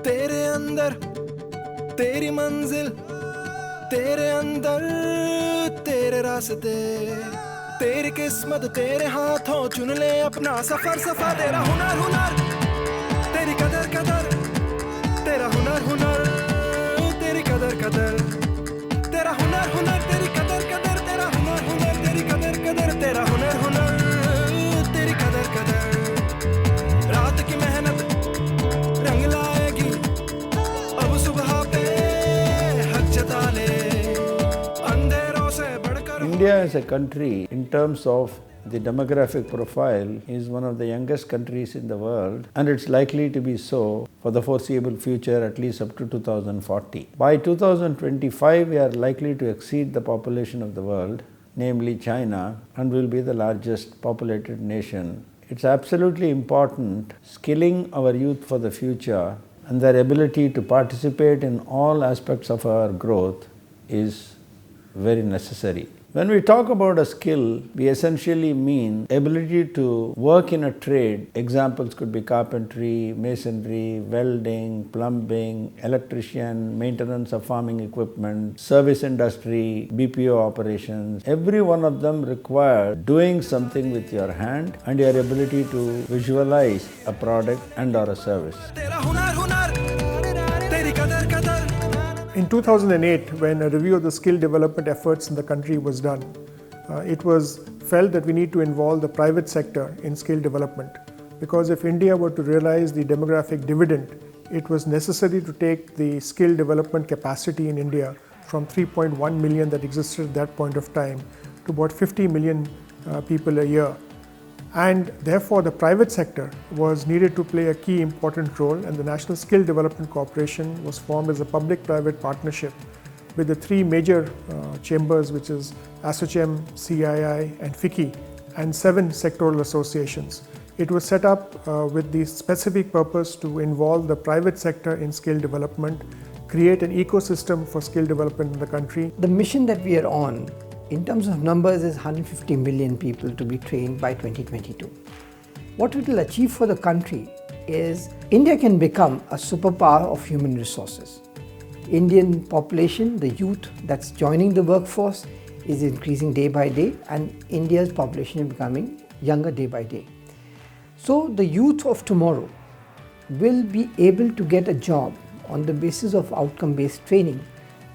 तेरे अंदर तेरी मंजिल, तेरे अंदर तेरे रास्ते, तेरी किस्मत तेरे हाथों, चुन ले अपना सफर सफर। तेरा हुनर हुनर, तेरी कदर कदर, तेरा हुनर हुनर, तेरी कदर कदर, तेरा हुनर हुनर, तेरी कदर कदर, तेरा हुनर हुनर, तेरी कदर कदर, तेरा हुनर हुनर, तेरी कदर कदर। रात की मेहनत रंग लाएगी, अब सुबह पे हक जता ले, अंधेरों से बढ़कर। India as a country, in terms of the demographic profile, is one of the youngest countries in the world, and it's likely to be so for the foreseeable future, at least up to 2040. By 2025, we are likely to exceed the population of the world, namely China, and will be the largest populated nation. It's absolutely important skilling our youth for the future, and their ability to participate in all aspects of our growth is very necessary. When we talk about a skill, we essentially mean ability to work in a trade. Examples could be carpentry, masonry, welding, plumbing, electrician, maintenance of farming equipment, service industry, BPO operations. Every one of them require doing something with your hand and your ability to visualize a product and or a service. In 2008, when a review of the skill development efforts in the country was done, it was felt that we need to involve the private sector in skill development, because if India were to realize the demographic dividend, it was necessary to take the skill development capacity in India from 3.1 million that existed at that point of time to about 50 million people a year. And therefore the private sector was needed to play a key important role, and the National Skill Development Corporation was formed as a public-private partnership with the three major chambers, which is ASSOCHAM, CII and FICCI, and 7 sectoral associations. It was set up with the specific purpose to involve the private sector in skill development, create an ecosystem for skill development in the country. The mission that we are on, in terms of numbers, is 150 million people to be trained by 2022. What it will achieve for the country is India can become a superpower of human resources. Indian population, the youth that's joining the workforce, is increasing day by day, and India's population is becoming younger day by day. So the youth of tomorrow will be able to get a job on the basis of outcome-based training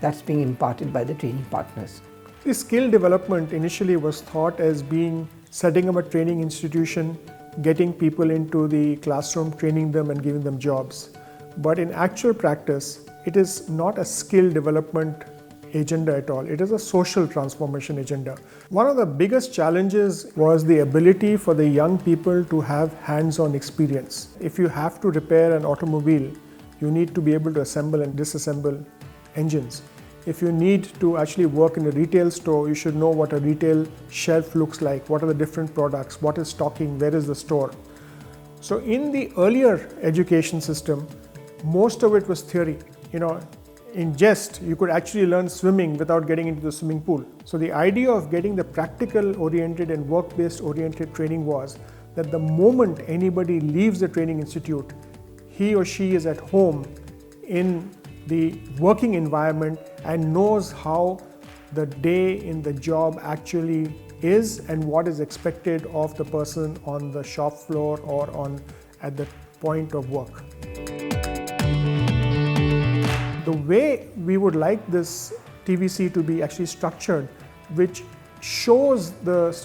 that's being imparted by the training partners. The skill development initially was thought as being setting up a training institution, getting people into the classroom, training them and giving them jobs. But in actual practice, it is not a skill development agenda at all. It is a social transformation agenda. One of the biggest challenges was the ability for the young people to have hands-on experience. If you have to repair an automobile, you need to be able to assemble and disassemble engines. If you need to actually work in a retail store, you should know what a retail shelf looks like, what are the different products, what is stocking, where is the store. So in the earlier education system, most of it was theory. In jest, you could actually learn swimming without getting into the swimming pool. So the idea of getting the practical oriented and work-based oriented training was that the moment anybody leaves the training institute, he or she is at home in the working environment and knows how the day in the job actually is and what is expected of the person on the shop floor or at the point of work. The way we would like this TVC to be actually structured, which shows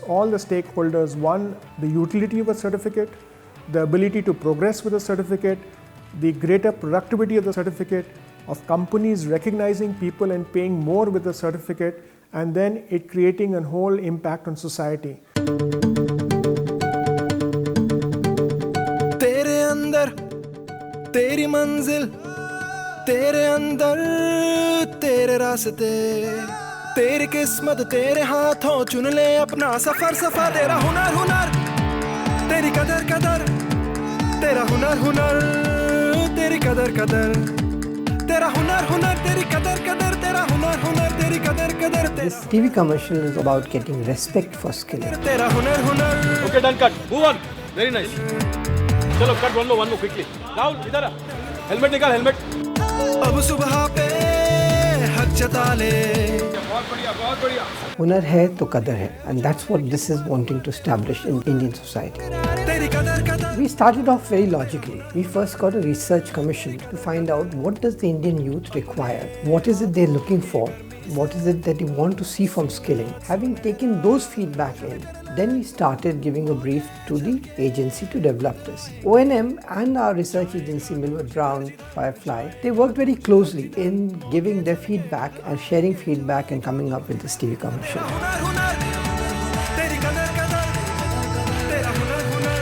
all the stakeholders, one, the utility of a certificate, the ability to progress with a certificate, the greater productivity of the certificate, of companies recognizing people and paying more with the certificate, and then it creating a whole impact on society. तेरे अंदर तेरी मंजिल, तेरे अंदर तेरे रास्ते, तेरी किस्मत तेरे हाथों, चुन ले अपना सफर सफर। तेरा हुनर हुनर, तेरी कदर कदर, तेरा हुनर हुनर, तेरी कदर कदर, तेरा हुनर हुनर, तेरी कदर कदर, तेरा हुनर हुनर, तेरी कदर कदर। This TV commercial is about getting respect for skill. तेरा हुनर हुनर। Okay, done, cut. Move on. Very nice. Chalo, cut one more quickly. Now, idhar. Helmet निकाल हेलमेट अब सुबह पे हक जता ले बहुत बढ़िया हुनर है तो कदर है, and that's what this is wanting to establish in Indian society. तेरी कदर कदर We started off very logically. We first got a research commission to find out what does the Indian youth require, what is it they're looking for, what is it that you want to see from skilling. Having taken those feedback in, then we started giving a brief to the agency to develop this. O&M and our research agency Millward Brown Firefly, they worked very closely in giving their feedback and sharing feedback and coming up with this TV commercial. हुनर हुनर तेरी कदर कदर तेरा हुनर हुनर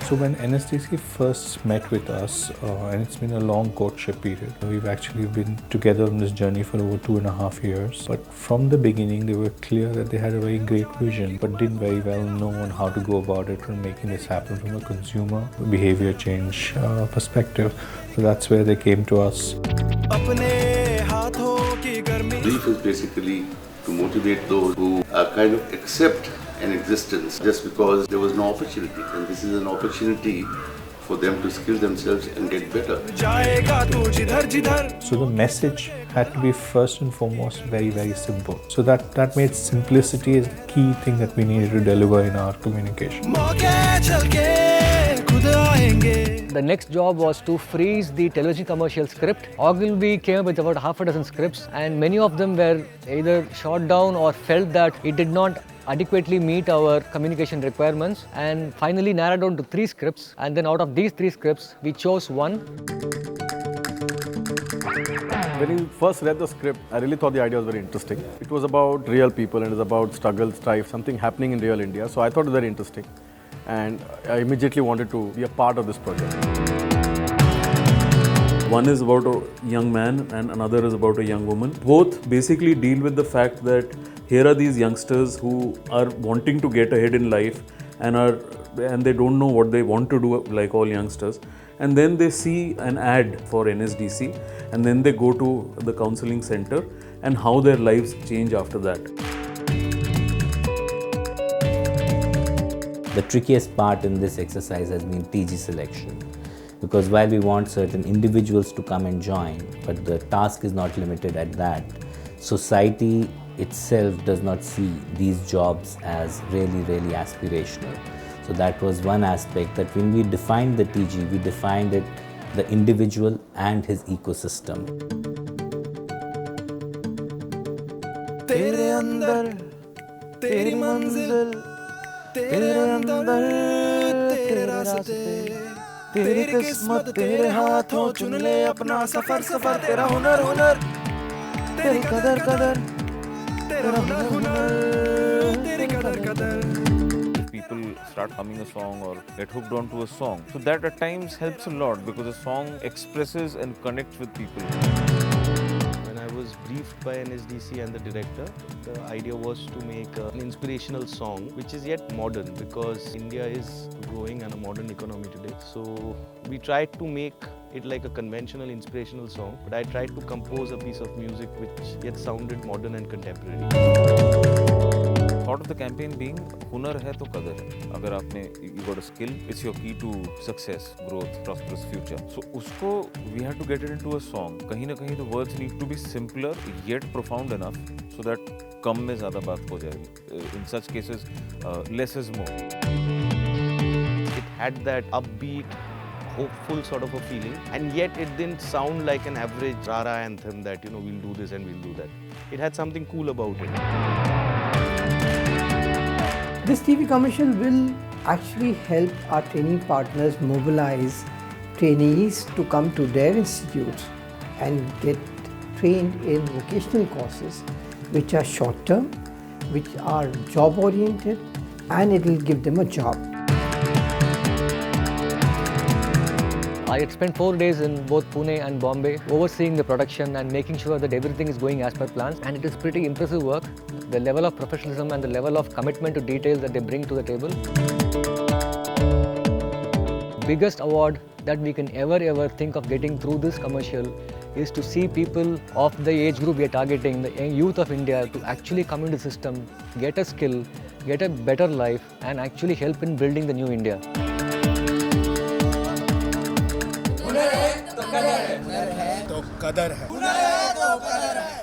So when NSDC first met with us, and it's been a long courtship period, we've actually been together on this journey for over 2.5 years. But from the beginning, they were clear that they had a very great vision, but didn't very well know on how to go about it and making this happen from a consumer behavior change perspective. So that's where they came to us. अपने हाथों की गर्मी Brief is basically to motivate those who kind of accept an existence just because there was no opportunity, and this is an opportunity for them to skill themselves and get better. जाएगा तू जिधर जिधर So the message had to be first and foremost very, very simple. So that made simplicity as the key thing that we needed to deliver in our communication. मौके चल के खुद आएंगे The next job was to freeze the television commercial script. Ogilvy came up with about half a dozen scripts, and many of them were either shot down or felt that it did not adequately meet our communication requirements, and finally narrowed down to 3 scripts, and then out of these 3 scripts we chose one. When you first read the script, I really thought the idea was very interesting. It was about real people and it was about struggle, strife, something happening in real India. So I thought it was very interesting, and I immediately wanted to be a part of this project. One is about a young man and another is about a young woman. Both basically deal with the fact that here are these youngsters who are wanting to get ahead in life and they don't know what they want to do, like all youngsters. And then they see an ad for NSDC, and then they go to the counseling center, and how their lives change after that. The trickiest part in this exercise has been TG selection, because while we want certain individuals to come and join, but the task is not limited at that. Society itself does not see these jobs as really, really aspirational. So that was one aspect, that when we defined the TG, we defined it the individual and his ecosystem. तेरे अंदर तेरी मंजिल तेरे अंदर तेरे रास्ते तेरी किस्मत तेरे हाथों चुन ले अपना सफर सफर तेरा हुनर हुनर तेरी कदर कदर तेरा हुनर हुनर तेरी कदर कदर People start humming a song or get hooked onto a song. So that at times helps a lot, because a song expresses and connects with people. When I was briefed by NSDC and the director, the idea was to make an inspirational song which is yet modern, because India is growing and a modern economy today. So we tried to make it like a conventional inspirational song, but I tried to compose a piece of music which yet sounded modern and contemporary. Thought of the campaign being हुनर है तो कदर है. अगर आपने you got a skill, it's your key to success, growth, prosperous future. So उसको we had to get it into a song. कहीं ना कहीं the words need to be simpler yet profound enough so that कम में ज़्यादा बात हो जाएगी. In such cases, less is more. It had that upbeat, hopeful sort of a feeling, and yet it didn't sound like an average rara anthem that we'll do this and we'll do that. It had something cool about it. This TV commercial will actually help our training partners mobilize trainees to come to their institutes and get trained in vocational courses which are short term, which are job oriented, and it will give them a job. I had spent 4 days in both Pune and Bombay overseeing the production and making sure that everything is going as per plans, and it is pretty impressive work. The level of professionalism and the level of commitment to details that they bring to the table. Biggest award that we can ever think of getting through this commercial is to see people of the age group we are targeting, the youth of India, to actually come into the system, get a skill, get a better life, and actually help in building the new India. कदर है।